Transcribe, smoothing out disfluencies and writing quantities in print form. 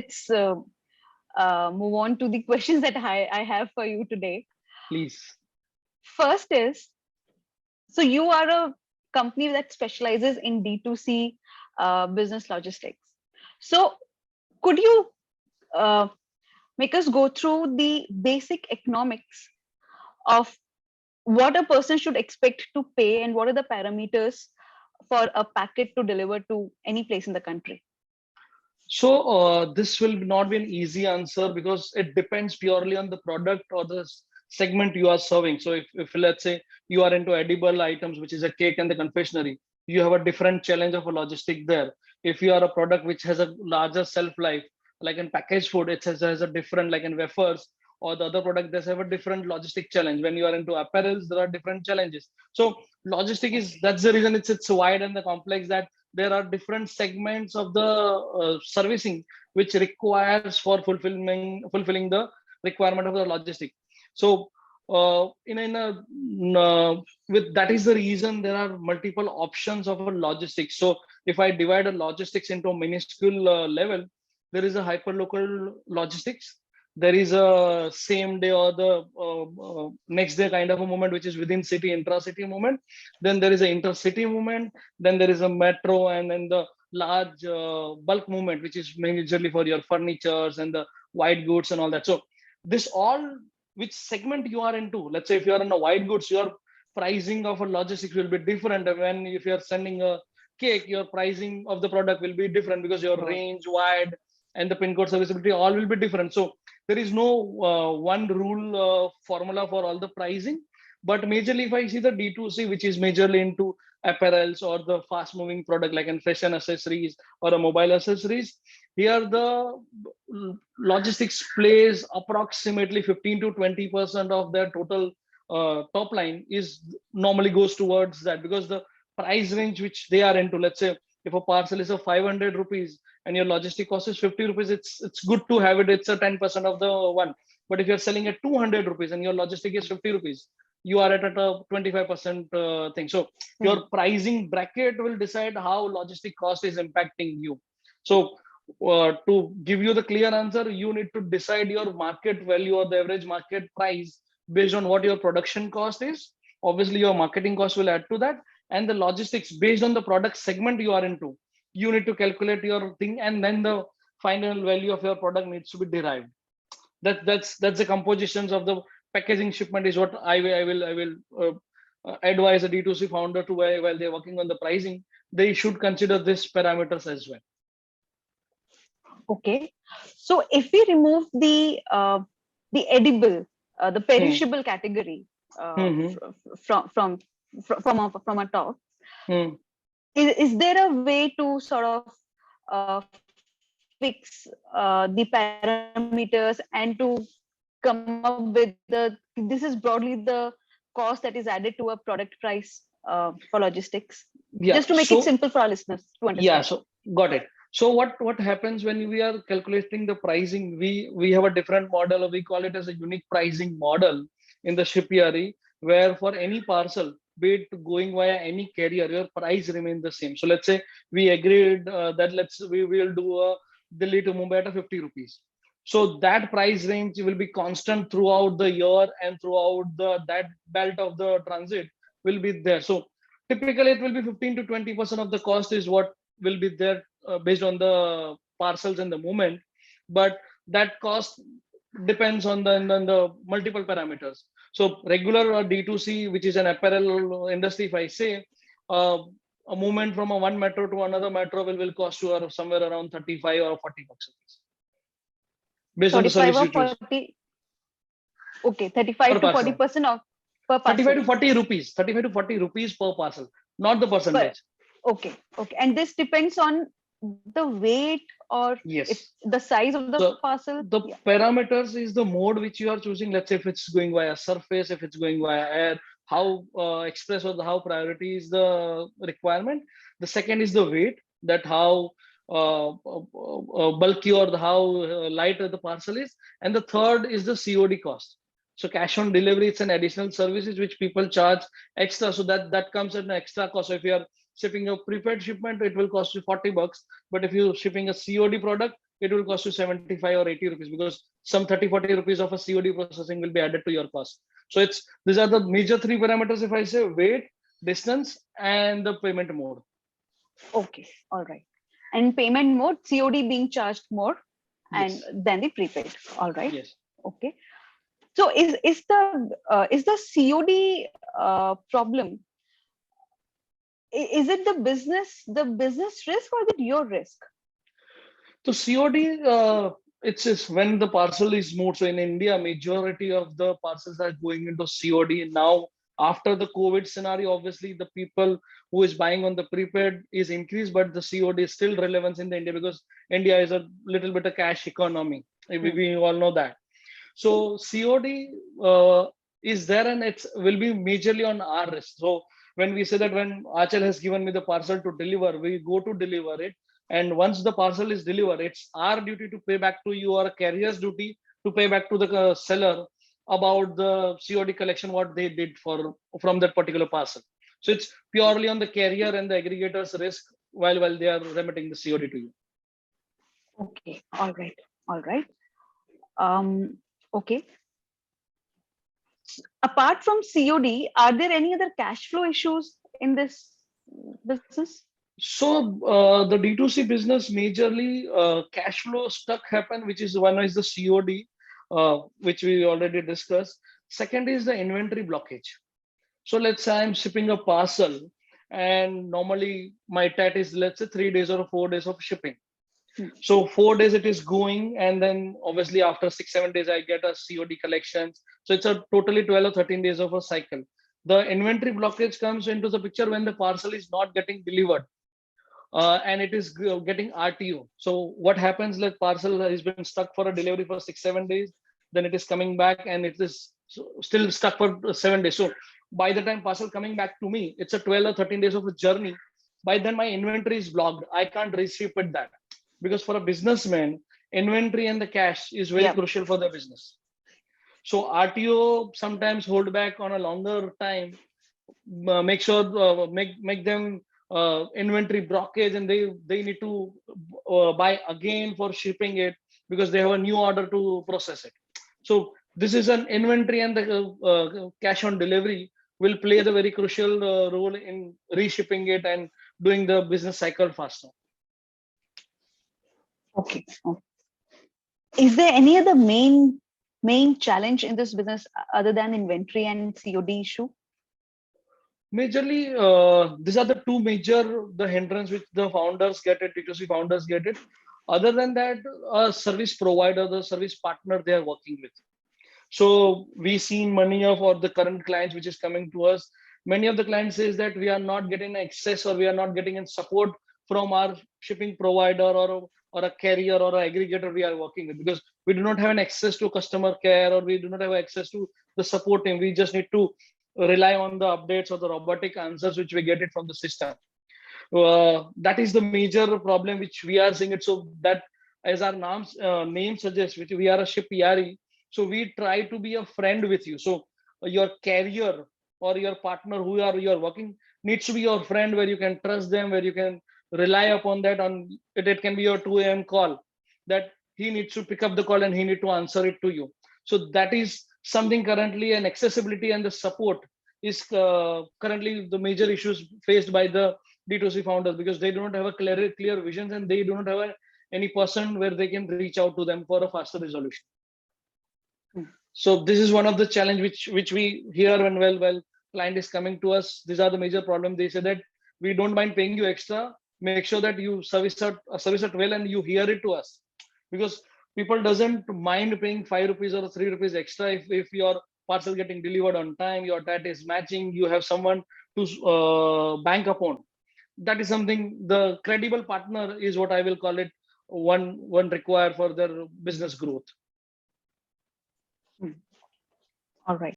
let's move on to the questions that I have for you today. Please. First is, so you are a company that specializes in D2C business logistics. So could you uh, make us go through the basic economics of what a person should expect to pay and what are the parameters for a packet to deliver to any place in the country? So this will not be an easy answer because it depends purely on the product or the segment you are serving. So if let's say you are into edible items, which is a cake and the confectionery, you have a different challenge of a logistic there. If you are a product which has a larger shelf life, like in packaged food, has a different, like in wafers or the other product, they have a different logistic challenge. When you are into apparels, there are different challenges. So logistic is, Okay. that's the reason it's wide and the complex, that there are different segments of the servicing which requires for fulfilling the requirement of the logistic. So with that is the reason there are multiple options of a logistics. So if I divide a logistics into a minuscule level, there is a hyper local logistics, there is a same day or the next day kind of a movement which is within city intra-city movement, then there is an intercity movement, then there is a metro, and then the large bulk movement which is majorly for your furnitures and the white goods and all that. So this all, which segment you are into, let's say if you are in a white goods, your pricing of a logistics will be different. When if you are sending a cake, your pricing of the product will be different because your Sure. range wide and the pin code serviceability all will be different. So there is no one rule formula for all the pricing. But majorly if I see the D2C, which is majorly into apparels or the fast moving product like in fashion accessories or a mobile accessories, here the logistics plays approximately 15 to 20% of their total top line is normally goes towards that, because the price range which they are into, let's say if a parcel is of 500 rupees and your logistic cost is 50 rupees, it's good to have it, it's a 10% of the one. But if you're selling at 200 rupees and your logistic is 50 rupees, you are at a 25% thing. So Hmm. your pricing bracket will decide how logistic cost is impacting you. So to give you the clear answer, you need to decide your market value or the average market price based on what your production cost is. Obviously your marketing cost will add to that, and the logistics based on the product segment you are into, you need to calculate your thing, and then the final value of your product needs to be derived. That's the compositions of the packaging shipment is what I will advise a D2C founder to, while they're working on the pricing, they should consider this parameters as well. Okay. So if we remove the edible, the Hmm. perishable category Hmm. from a top, Hmm. is there a way to sort of fix the parameters and to come up with the, this is broadly the cost that is added to a product price for logistics, just to make it simple Yeah. for our listeners to understand? Yeah, so got it. So what happens when we are calculating the pricing? We have a different model, or we call it as a unique pricing model in the shipyard, where for any parcel, be it going via any carrier, your price remains the same. So let's say we agreed that we will do a Delhi to Mumbai at a 50 rupees. So that price range will be constant throughout the year, and throughout the that belt of the transit will be there. So typically it will be 15 to 20% of the cost is what will be there based on the parcels and the movement. But that cost depends on the multiple parameters. So regular D2C, which is an apparel industry, if I say uh, a movement from a one metro to another metro will cost you somewhere around 35 or 40 bucks a piece, based on the 35 service or you choose 40, okay, per 35 to parcel. 40% of per 35 parcel. to 40 rupees, 35 to 40 rupees per parcel, not the But percentage. okay, okay. And this depends on the weight or if Yes. the size of the So parcel. the Yeah. parameters is the mode which you are choosing. Let's say if it's going via surface, if it's going via air, how express or how priority is the requirement. The second is the weight, that how bulky or how light the parcel is. And the third is the COD cost. So cash on delivery, it's an additional services which people charge extra. So that comes at an extra cost. So if you are shipping a prepaid shipment, it will cost you 40 bucks. But if you're shipping a COD product, it will cost you 75 or 80 rupees, because some 30-40 rupees of a COD processing will be added to your cost. So these are the major three parameters. If I say weight, distance, and the payment mode. Okay, all right. And payment mode, COD being charged more, and Yes. then the prepaid. All right. Yes. Okay. So is the COD problem, is it the business risk, or is it your risk? So COD, it's just when the parcel is moved. So in India, majority of the parcels are going into COD now. After the COVID scenario, obviously the people who is buying on the prepaid is increased, but the COD is still relevant in the India, because India is a little bit of cash economy. We all know that. So COD is there, and it's will be majorly on our risk. So when we say that, when Achal has given me the parcel to deliver, we go to deliver it. And once the parcel is delivered, it's our duty to pay back to you, or a carrier's duty to pay back to the seller about the COD collection, what they did from that particular parcel. So it's purely on the carrier and the aggregator's risk while they are remitting the COD to you. Okay, all right, all right. Okay. Apart from COD, are there any other cash flow issues in this business? So the D2C business, majorly cash flow stuck happen, which is one is the COD, which we already discussed. Second is the inventory blockage. So let's say I'm shipping a parcel, and normally my TAT is, let's say, 3 days or 4 days of shipping. So 4 days it is going, and then obviously after 6-7 days I get a COD collections. So it's a totally 12 or 13 days of a cycle. The inventory blockage comes into the picture when the parcel is not getting delivered. And it is getting RTO. So what happens, like parcel has been stuck for a delivery for 6-7 days, then it is coming back and it is still stuck for 7 days. So by the time parcel coming back to me, it's a 12 or 13 days of a journey. By then my inventory is blocked. I can't reship it that, because for a businessman, inventory and the cash is very crucial for the business. So RTO sometimes hold back on a longer time, make sure make them inventory blockage, and they need to buy again for shipping it, because they have a new order to process it. So this is an inventory, and the cash on delivery will play the very crucial role in reshipping it and doing the business cycle faster. Okay. Is there any other main challenge in this business other than inventory and COD issue? Majorly, these are the two major hindrance which the founders get it, D2C founders get it. Other than that, a service provider, the service partner they are working with. So we seen many of or the current clients which is coming to us. Many of the clients says that we are not getting access, or we are not getting in support from our shipping provider, or a carrier or an aggregator we are working with, because we do not have an access to customer care, or we do not have access to the support team. We just need to rely on the updates or the robotic answers which we get it from the system. That is the major problem which we are seeing it. So that, as our name suggests, which we are a ship ERE, so we try to be a friend with you. So your carrier or your partner who you are working needs to be your friend, where you can trust them, where you can rely upon that. On it can be your 2 a.m. call, that he needs to pick up the call and he need to answer it to you. So that is something currently, and accessibility and the support is currently the major issues faced by the D2C founders, because they do not have a clear visions, and they do not have any person where they can reach out to them for a faster resolution. So this is one of the challenge which we hear when well client is coming to us. These are the major problem. They say that we don't mind paying you extra. Make sure that you service it well, and you hear it to us, because people doesn't mind paying 5 rupees or 3 rupees extra if your parcel getting delivered on time, your TAT is matching, you have someone to bank upon. That is something, the credible partner is what I will call it, one required for their business growth. All right.